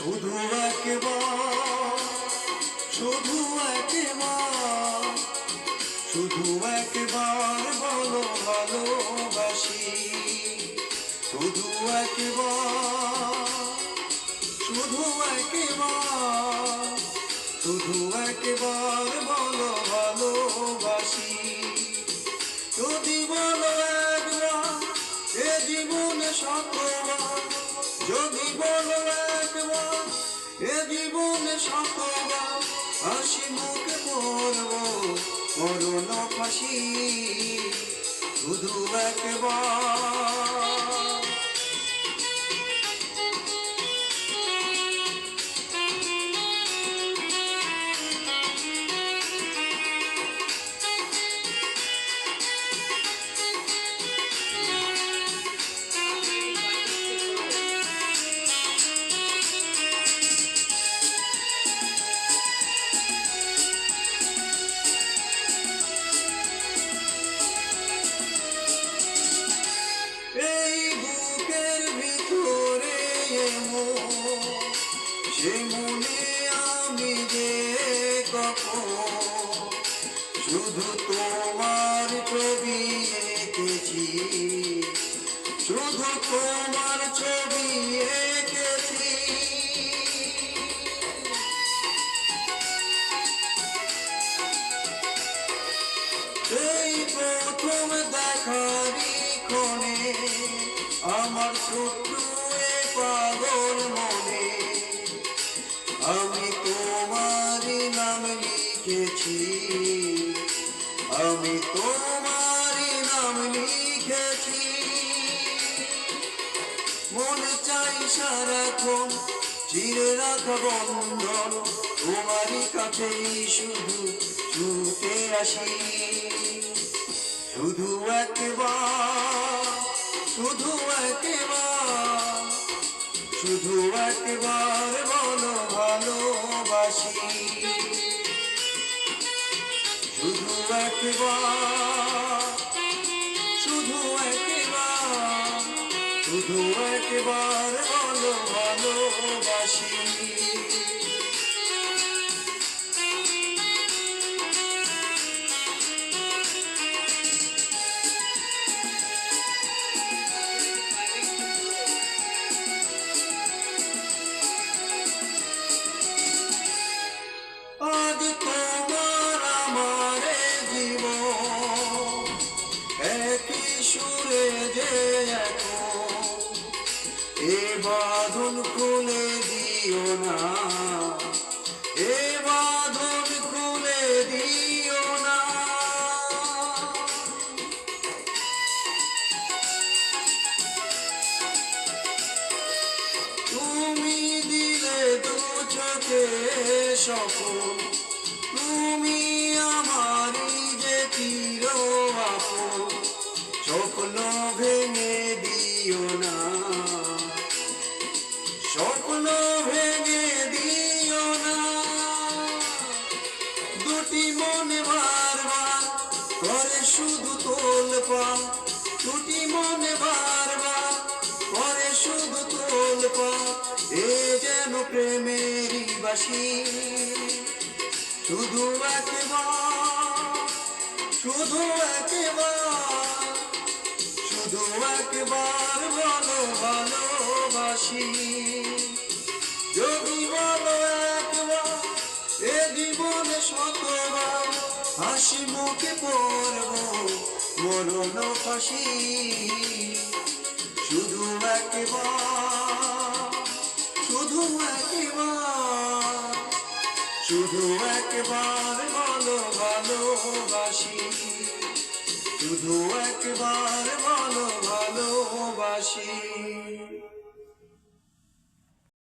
শুধু একবার, শুধু একবার, শুধু একবার বলো ভালোবাসি। শুধু একবার, শুধু একবার, শুধু একবার বলো ভালোবাসি। যদি বলো একবার এ জীবনে শতবার, যদি বলো একবার এ জীবনে শতবার, হাসি মুখে করবো মরণ ফাঁসি। শুধু একবার। এই বুকের ভিতরে সে মনে আমি যে কখন শুধু তোমার ছবি এঁকেছি, শুধু তোমার ছবি এঁকেছি। এই প্রথম দেখারি ক্ষণে আমার ছোট্ট এ পাগল মনে আমি তোমার নাম লিখেছি, আমি তোমার নাম লিখেছি। মনে চাই সারাক্ষণ চিরে রাখা বন্ধন, তোমারই কাছেই শুধু ছুটে আসি। শুধু একবার, শুধু একবার, শুধু একবার বলো ভালোবাসি। শুধু একবার, শুধু একবার, শুধু একবার বলো ভালোবাসি। আজ তোমার আমার জীবন একই সুরে যে এখন, এ বাঁধন খুলে দিও না, এ বাঁধন খুলে দিও না। তুমি দিলে দু চোখে স্বপ্ন, তুমি আমারই যে চির আপন, স্বপ্ন ভেঙে দিও না, স্বপ্ন ভেঙে দিও না। দুটি মনে বারবার করে শুধু তোলপাড়, দুটি মনে বারবার করে শুধু তোলপাড়, এ যেন প্রেমেরই বাসি। শুধু একবার, শুধু একবার, শুধু একবার বলো ভালোবাসি। যদি বলো একবার এ জীবনে শতবার, হাসি মুখে পড়বো মরণ ফাঁসি। শুধু একবার, শুধু একবার, শুধু একবার বলো ভালোবাসি। শুধু একবার বলো